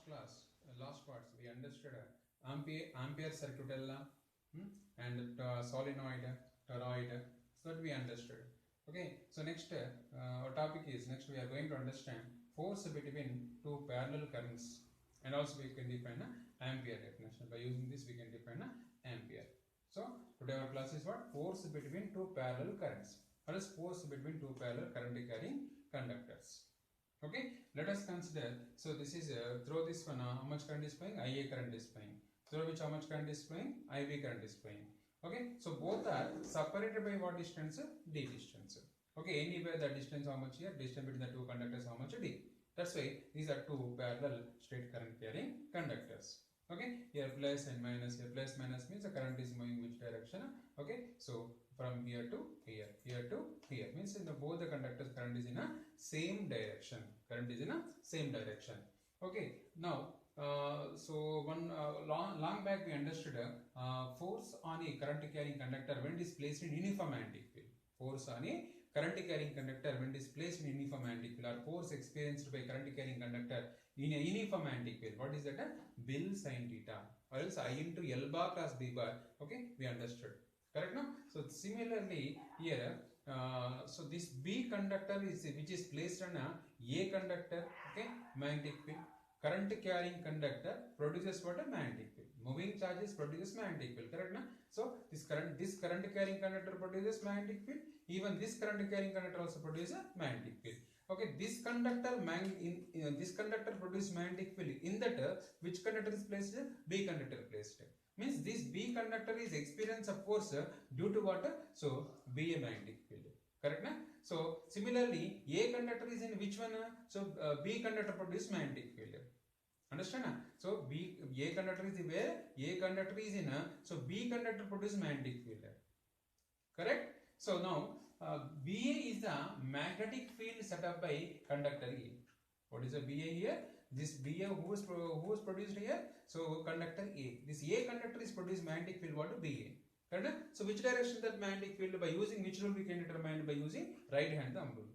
class, last parts, we understood ampere circuit and solenoid, toroid, so that we understood. Okay, so next our topic is, next we are going to understand force between two parallel currents, and also we can define ampere definition. By using this we can define ampere. So today our class is what? Force between two parallel currents. What is force between two parallel current carrying conductors? Okay, let us consider. So this is through this one, how much current is flowing? IA current is flowing. Through which how much current is flowing? IB current is flowing. Okay, so both are separated by what distance? D distance. Okay, anywhere the distance how much here? Distance between the two conductors how much? D. That's why these are two parallel straight current carrying conductors. Okay, here plus and minus, here plus minus means the current is moving which direction? Okay, so from here to here, here to here, means in the both the conductors current is in a same direction. Current is in a same direction. Okay, now so one long back we understood force on a current carrying conductor when it is placed in uniform magnetic field. Force on a current carrying conductor when it is placed in uniform magnetic field, or force experienced by current carrying conductor in a uniform magnetic field. What is that? Bill sin theta, or else I into L bar plus B bar. Okay, we understood. Correct now? So similarly here, so this B conductor is which is placed on a conductor, okay, magnetic field. Current carrying conductor produces what? A magnetic field. Moving charges produces magnetic field. Correct now? So this current carrying conductor produces magnetic field. Even this current carrying conductor also produces a magnetic field. Okay, this conductor this conductor produces magnetic field. In that which conductor is placed? B conductor placed. Means this B conductor is experience of force due to what? So B a magnetic field. Correct na? So similarly A conductor is in which one? So B conductor produces magnetic field. Understand na? So A conductor is where? A conductor is in so B conductor produces magnetic field. Correct? So now BA is the magnetic field set up by conductor A. What is the BA here? This BA who is produced here? So conductor A. This A conductor is produced magnetic field what? BA. Correct? So which direction that magnetic field, by using which rule we can determine? By using right hand thumb rule.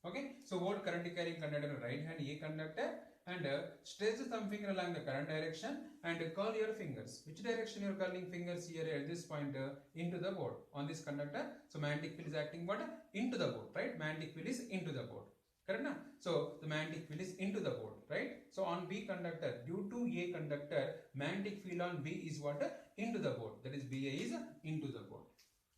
Okay? So what current carrying conductor? Right hand A conductor, and stretch the thumb finger along the current direction and curl your fingers. Which direction you are curling fingers here at this point? Into the board on this conductor. So magnetic field is acting what? Into the board, right? Magnetic field is into the board. Correct na? So the magnetic field is into the board, right? So on B conductor, due to A conductor, magnetic field on B is what? Into the board. That is BA is into the board.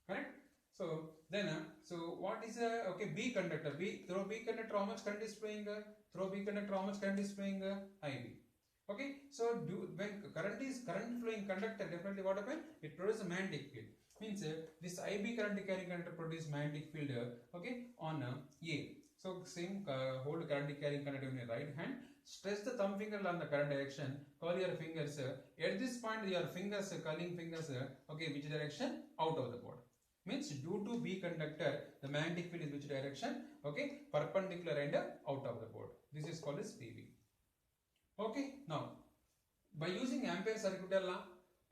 Correct? So then, so what is okay, B conductor? Through B conductor how much current is flowing? Through B conductor how much current is flowing? IB. Okay, so when current flowing conductor, definitely what happens? It produces a magnetic field. Means this IB current carrying conductor produces magnetic field. Okay, on A. So same hold current carrying conductor in your right hand. Stretch the thumb finger along the current direction. Curl your fingers. At this point, your fingers, curling fingers. Okay, which direction? Out of the board. Means due to B conductor, the magnetic field is which direction? Okay, perpendicular and out of the board. This is called as PB. Okay, now by using Ampere circuit law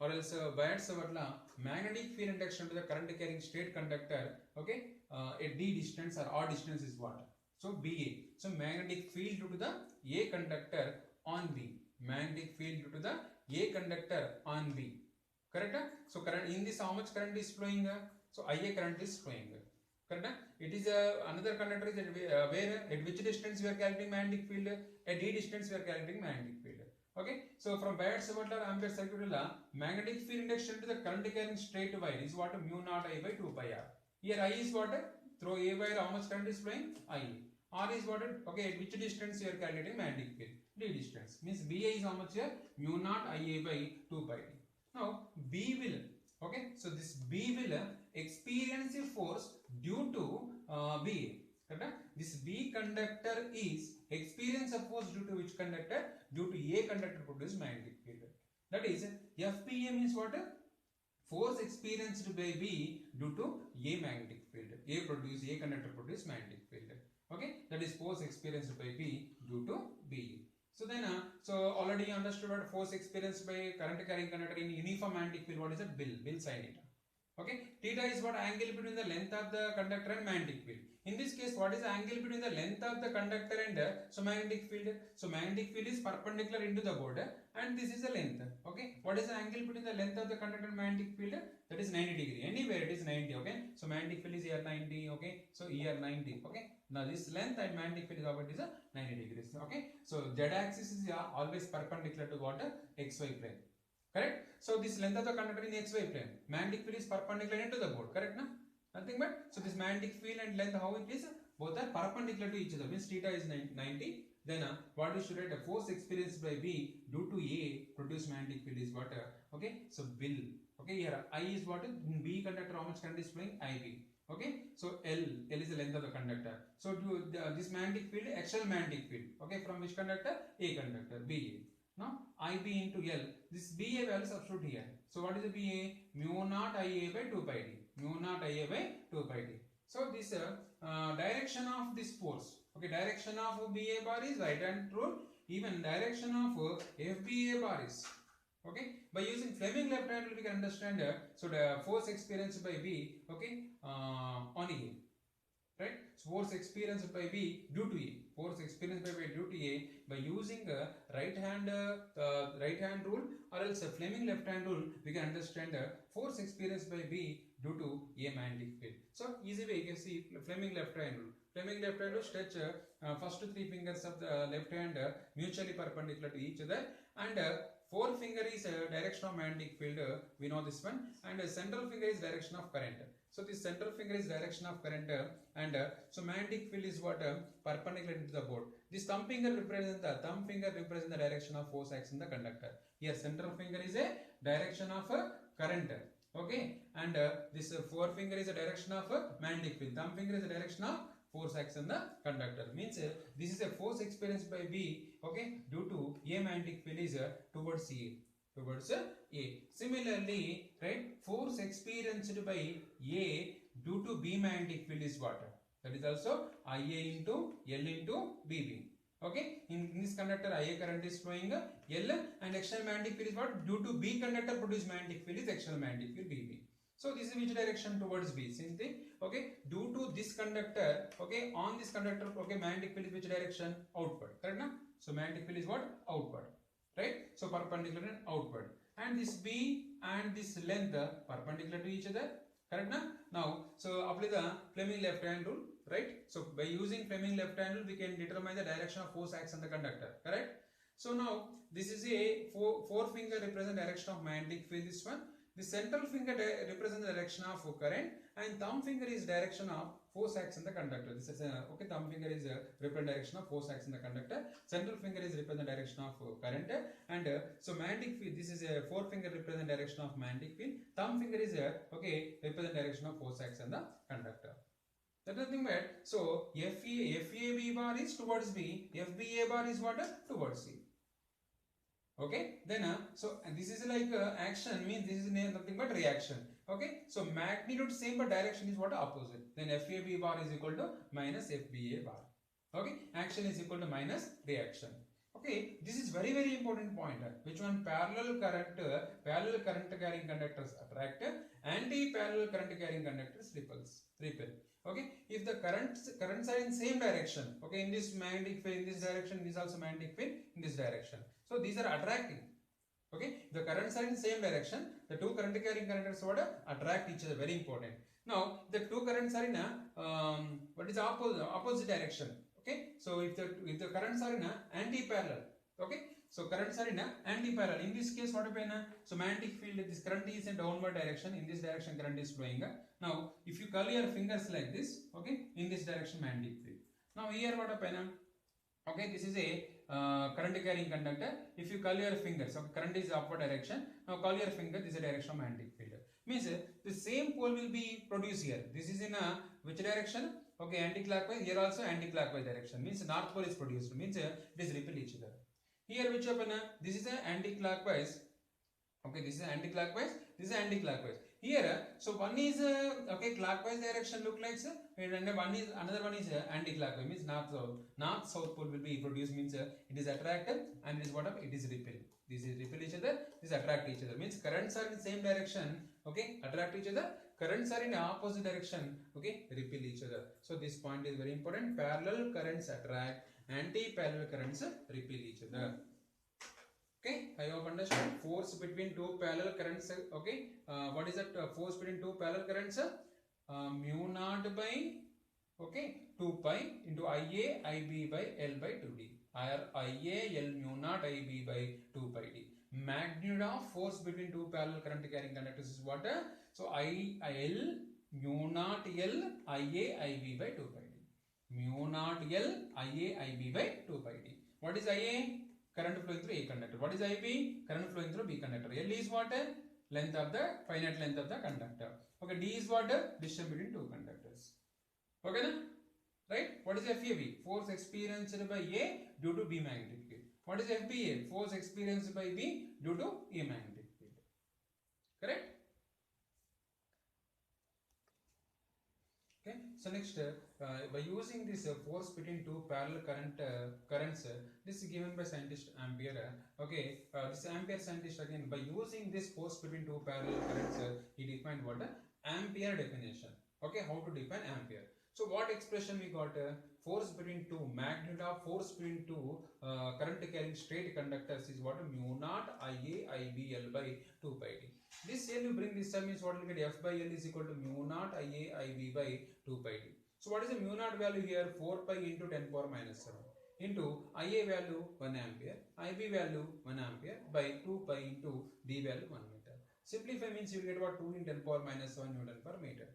or else Bayes law, magnetic field induction to the current carrying straight conductor, okay, a D distance or R distance is what? So BA. So magnetic field due to the A conductor on B. Magnetic field due to the A conductor on B. Correct? So current in this how much current is flowing? So IA current is flowing. Correct? It is another conductor is where at which distance we are calculating magnetic field? At D distance we are calculating magnetic field. Okay, so from Bayes-Savart law, Ampere circuit law, magnetic field induction to the current carrying straight wire is what? Mu naught I by 2 pi r. Here I is what? Through A wire how much current is flowing? I. R is what? Okay, at which distance you are calculating magnetic field? D distance. Means BA is how much here? Mu naught IA by 2 pi d. Now B will, okay, so this B will experience a force due to BA. Correct? This B conductor is experience a force due to which conductor? Due to A conductor produces magnetic field. That is FPA means what? Force experienced by B due to A magnetic field. A conductor produce magnetic field. Okay, that is force experienced by B due to B. So then, so already understood what force experienced by current carrying conductor in uniform magnetic field. What is that? Bill sin theta. Okay, theta is what? Angle between the length of the conductor and magnetic field. In this case, what is the angle between the length of the conductor and so magnetic field? So magnetic field is perpendicular into the board and this is the length. Okay, what is the angle between the length of the conductor and magnetic field? That is 90 degree. Anywhere it is 90. Okay, so magnetic field is here 90. Okay, so here 90. Okay, now this length and magnetic field is about is 90 degrees. Okay, so z axis is always perpendicular to what? XY plane. Correct. So this length of the conductor in the XY plane, magnetic field is perpendicular into the board. Correct, na? Nothing but, so this magnetic field and length, how it is? Both are perpendicular to each other. Means theta is 90. Then what we should write? A force experienced by B due to A produced magnetic field is what? Okay, so will. Okay, here I is what? In B conductor, how much current is flowing? IB. Okay, so L is the length of the conductor. So this magnetic field, external magnetic field. Okay, from which conductor? A conductor, BA. Now IB into L. This BA value substitute here. So what is the BA? Mu naught IA by 2 pi d. Mu naught IA by 2 pi d. So this direction of this force. Okay, direction of BA bar is right hand rule. Even direction of FBA bar is. Okay, by using Fleming left hand rule we can understand. So the force experienced by B. Okay, on A. Right, so force experienced by B due to A. Force experienced by B due to A by using right hand rule or else Fleming left hand rule, we can understand force experienced by B due to A magnetic field. So easy way you can see Fleming left hand rule. Fleming left hand rule stretch first 3 fingers of the left hand mutually perpendicular to each other, and forefinger is direction of magnetic field, we know this one, and central finger is direction of current. So this central finger is direction of current and so magnetic field is what? Perpendicular into the board. This thumb finger represents the direction of force acting the conductor. Here central finger is a direction of current. Okay, and this forefinger is a direction of magnetic field. Thumb finger is a direction of force acting the conductor. Means this is a force experienced by B. Okay, due to A magnetic field is towards A. Towards A. Similarly, right, force experienced by A due to B magnetic field is what? That is also IA into L into BB. Okay, in this conductor IA current is flowing L, and external magnetic field is what? Due to B conductor produced magnetic field is external magnetic field BB. So this is which direction? Towards B. Same thing. Okay, due to this conductor, okay, on this conductor, okay, magnetic field is which direction? Outward. Correct, na? So magnetic field is what? Outward. Right, so perpendicular and outward, and this B and this length perpendicular to each other. Correct, na? Now so apply the Fleming left hand rule. Right, so by using Fleming left hand rule we can determine the direction of force acts on the conductor. Correct. So now this is a forefinger represent direction of magnetic field, this one. The central finger represents the direction of current, and thumb finger is direction of force acts in the conductor. This is okay. Thumb finger is represent direction of force acts in the conductor. Central finger is represent direction of current, and so magnetic field. This is a forefinger represent direction of magnetic field. Thumb finger is okay represent direction of force acts in the conductor. That's nothing but, so FAB bar is towards B, FBA bar is what? Towards C. Okay, then so this is like action, means this is nothing but reaction. Okay, so magnitude same but direction is what? Opposite. Then FAB bar is equal to minus FBA bar. Okay, action is equal to minus reaction. Okay, this is very important point. Which one? Parallel current carrying conductors attract, anti-parallel current carrying conductors repel. Okay, if the currents are in same direction, okay, in this magnetic field in this direction, this also magnetic field in this direction. So these are attracting. Okay, the currents are in same direction. The two current carrying conductors what? Attract each other. Very important. Now the two currents are in a what is opposite direction. Okay, so if the currents are in a anti-parallel, okay, so currents are in a anti-parallel. In this case, what happen? So magnetic field, this current is in downward direction. In this direction, current is flowing. Now, if you curl your fingers like this, okay, in this direction, magnetic field. Now here, what happen? Okay, this is a current carrying conductor. If you curl your fingers, so current is upward direction. Now curl your finger. This is a direction of magnetic field. Means the same pole will be produced here. This is in a which direction? Okay, anti-clockwise. Here also anti-clockwise direction. Means north pole is produced. Means it is repel each other. Here which happen? This is a anti-clockwise. Okay, this is anti-clockwise. This is anti-clockwise. here so one is okay, clockwise direction look like and one is another one is anti-clockwise, means north south pole will be produced, means it is attracted and it is what up, it is repel. This is repel each other, this attract each other, means currents are in the same direction, okay, attract each other. Currents are in opposite direction, okay, repel each other. So this point is very important. Parallel currents attract, anti-parallel currents repel each other. Okay, I hope understand. Force between two parallel currents. Okay, what is that force between two parallel currents? Mu naught by, okay, 2 pi into Ia Ib by L by 2d. Or Ia L mu naught Ib by 2 pi d. Magnitude of force between two parallel current carrying conductors is what? So L mu naught L Ia Ib by 2 pi d. Mu naught L Ia Ib by 2 pi d. What is Ia? Current flowing through A conductor. What is Ib? Current flowing through B conductor. L is what? Length of the finite length of the conductor. Okay, D is what? Distance between two conductors. Okay, na? Right? What is FAB? Force experienced by A due to B magnetic field. What is FBA? Force experienced by B due to A magnetic field. Correct? Okay. So next, by using this force between two parallel currents, this is given by scientist Ampere. Okay, this Ampere scientist again, by using this force between two parallel currents, he defined what? Ampere definition. Okay, how to define Ampere? So what expression we got? Force between two, magnitude of force between two current carrying straight conductors is what? Mu naught Ia Ibl by 2 pi d. This L you bring this sum is what you get, F by L is equal to mu naught Ia Ib by 2 pi d. So what is the mu naught value here? 4 pi into 10 power minus 7 into Ia value 1 ampere, Ib value 1 ampere by 2 pi into D value 1 meter. Simplify means you get about 2 in 10 power minus 7 Newton per meter.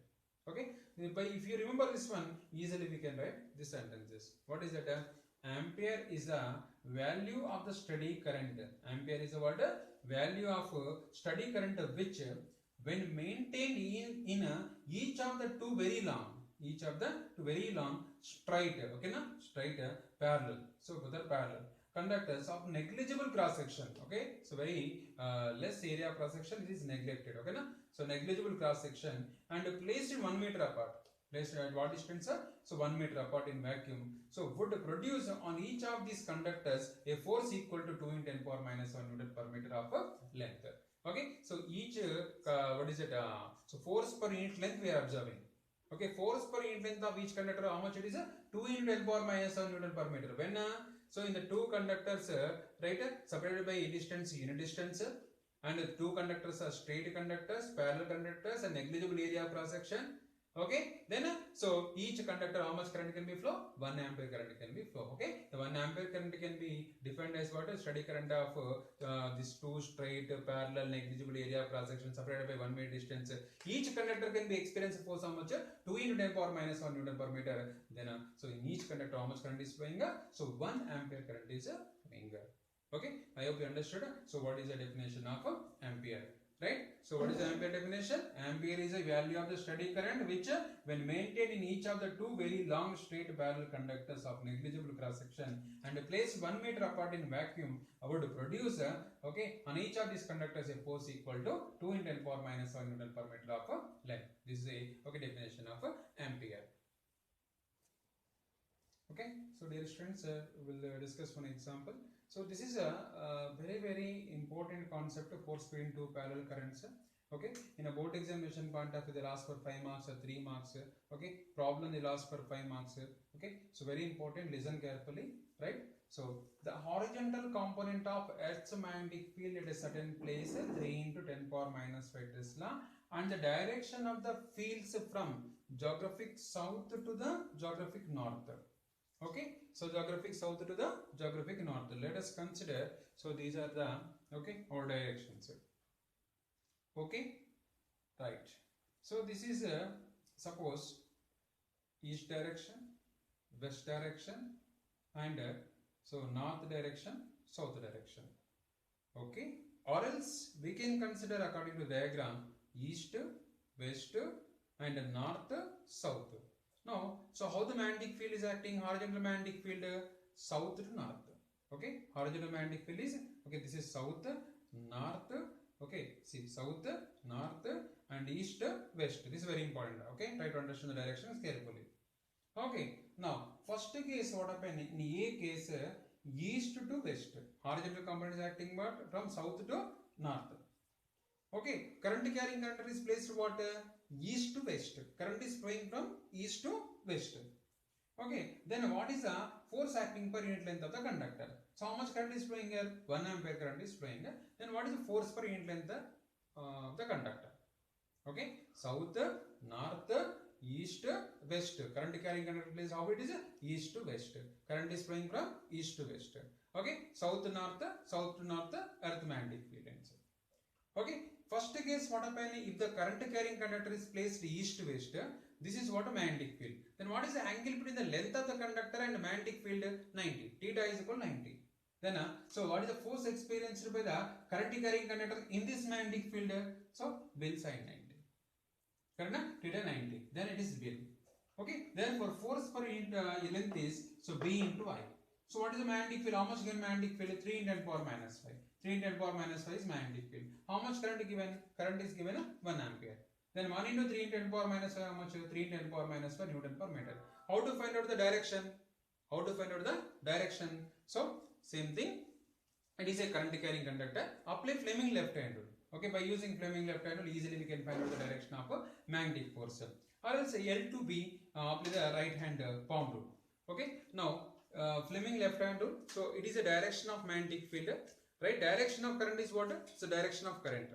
Okay, but if you remember this one, easily we can write this sentences. What is that? Ampere is the value of the steady current. Ampere is the what? Value of steady current which when maintained in each of the two very long straight, okay na, straight parallel, so both are parallel conductors of negligible cross section. Okay, so very less area of cross section, it is neglected. Okay na, so negligible cross section and placed in 1 meter apart. Placed at what distance? So 1 meter apart in vacuum. So would produce on each of these conductors a force equal to 2 in 10 power minus 1 Newton per meter of length. Okay, so each what is it? So force per unit length we are observing. Okay, force per unit length of each conductor, how much it is? 2 in 10 power minus 1 Newton per meter. When so in the two conductors, right, separated by a distance, unit distance, and the two conductors are straight conductors, parallel conductors, and negligible area of cross section. Okay, then so each conductor, how much current can be flow? 1 ampere current can be flow. Okay, the 1 ampere current can be defined as what? Steady current of these two straight parallel negligible area of cross section separated by 1 meter distance. Each conductor can be experienced force how much? 2 into 10 power minus 1 Newton per meter. Then so in each conductor, how much current is flowing? So 1 ampere current is flowing. Okay, I hope you understood. So what is the definition of ampere? Right? So what is the ampere definition? Ampere is a value of the steady current which when maintained in each of the two very long straight parallel conductors of negligible cross section and placed 1 meter apart in vacuum would produce okay, on each of these conductors a force equal to 2 in 10 power minus 1 Newton per meter of length. This is a okay definition of ampere. Okay, so dear students, we'll discuss one example. So this is a very important concept of force between two parallel currents. Okay, in a board examination point of view, they'll ask for 5 marks or 3 marks. Okay, problem they'll ask for 5 marks. Okay, so very important, listen carefully, right? So the horizontal component of Earth's magnetic field at a certain place 3 into 10 power minus 5 Tesla, and the direction of the fields from geographic south to the geographic north. Okay, so geographic south to the geographic north. Let us consider, so these are the okay our directions. Okay, right. So this is suppose east direction, west direction, and so north direction, south direction. Okay, or else we can consider according to diagram east, west, and north, south. Now, so how the magnetic field is acting? Horizontal magnetic field south to north. Okay, horizontal magnetic field is okay. This is south, north. Okay, see south, north, and east, west. This is very important. Okay, try to understand the directions carefully. Okay, now first case what happened in A case, east to west. Horizontal component is acting but from south to north. Okay, current carrying conductor is placed what? East to west. Current is flowing from east to west. Okay, then what is the force acting per unit length of the conductor? So how much current is flowing here? 1 ampere current is flowing. Then what is the force per unit length of the conductor? Okay, south, north, east, west. Current carrying conductor place how it is? East to west. Current is flowing from east to west. Okay, south to north, earth magnetic field. Okay, first case what happen if the current carrying conductor is placed east to west, this is what a magnetic field. Then what is the angle between the length of the conductor and magnetic field? 90. Theta is equal to 90. Then so what is the force experienced by the current carrying conductor in this magnetic field? So Will sine 90. Correct? Theta 90. Then it is Will. Okay. Therefore force per unit length is so B into I. So what is the magnetic field? How much given magnetic field? 3 into 10 power minus 5. 3 into 10 power minus 5 is magnetic field. How much current given? Current is given 1 ampere. Then 1 into 3 into 10 power minus 5, how much? 3 into 10 power minus 5 Newton per meter. How to find out the direction? How to find out the direction? So, same thing. It is a current carrying conductor. Apply Fleming left hand rule. Okay, by using Fleming left hand rule, easily we can find out the direction of a magnetic force. Or else L to B, apply the right hand palm rule. Okay, now Fleming left hand rule. So, it is a direction of magnetic field. Right, direction of current is what? It's the direction of current.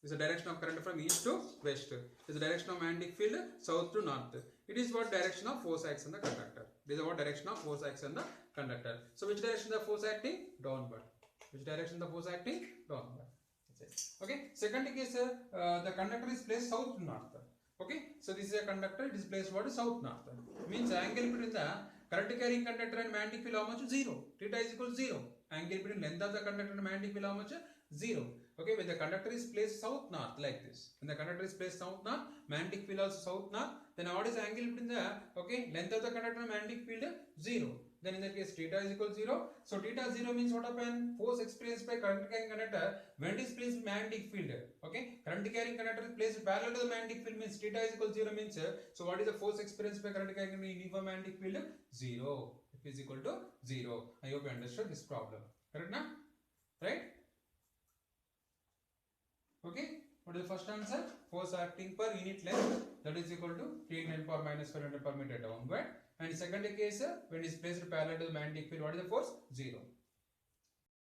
It's the direction of current from east to west. It's the direction of magnetic field south to north. It is what direction of force acts on the conductor. This is what direction of force acts on the conductor. So which direction the force acting? Downward. Which direction the force acting? Downward. Okay. Second case, the conductor is placed south to north. Okay. So this is a conductor. It is placed what? South north. Means angle between the current carrying conductor and magnetic field how much? 0. Theta is equal to 0. Angle between length of the conductor and magnetic field how much? 0. Okay, when the conductor is placed south north like this, when the conductor is placed south north, magnetic field also south north, then what is the angle between the length of the conductor and magnetic field? 0. Then in that case theta is equal to 0. So theta 0 means what happened? Force experienced by current carrying conductor when it is placed magnetic field. Okay, current carrying conductor is placed parallel to the magnetic field means theta is equal to 0 means so what is the force experienced by current carrying conductor in uniform magnetic field? 0. F is equal to 0. I hope you understood this problem. Correct now? Right? Okay, what is the first answer? Force acting per unit length, that is equal to 3 into 10 power minus 500 per meter downward. And second case, when it is placed parallel to the magnetic field, what is the force? 0.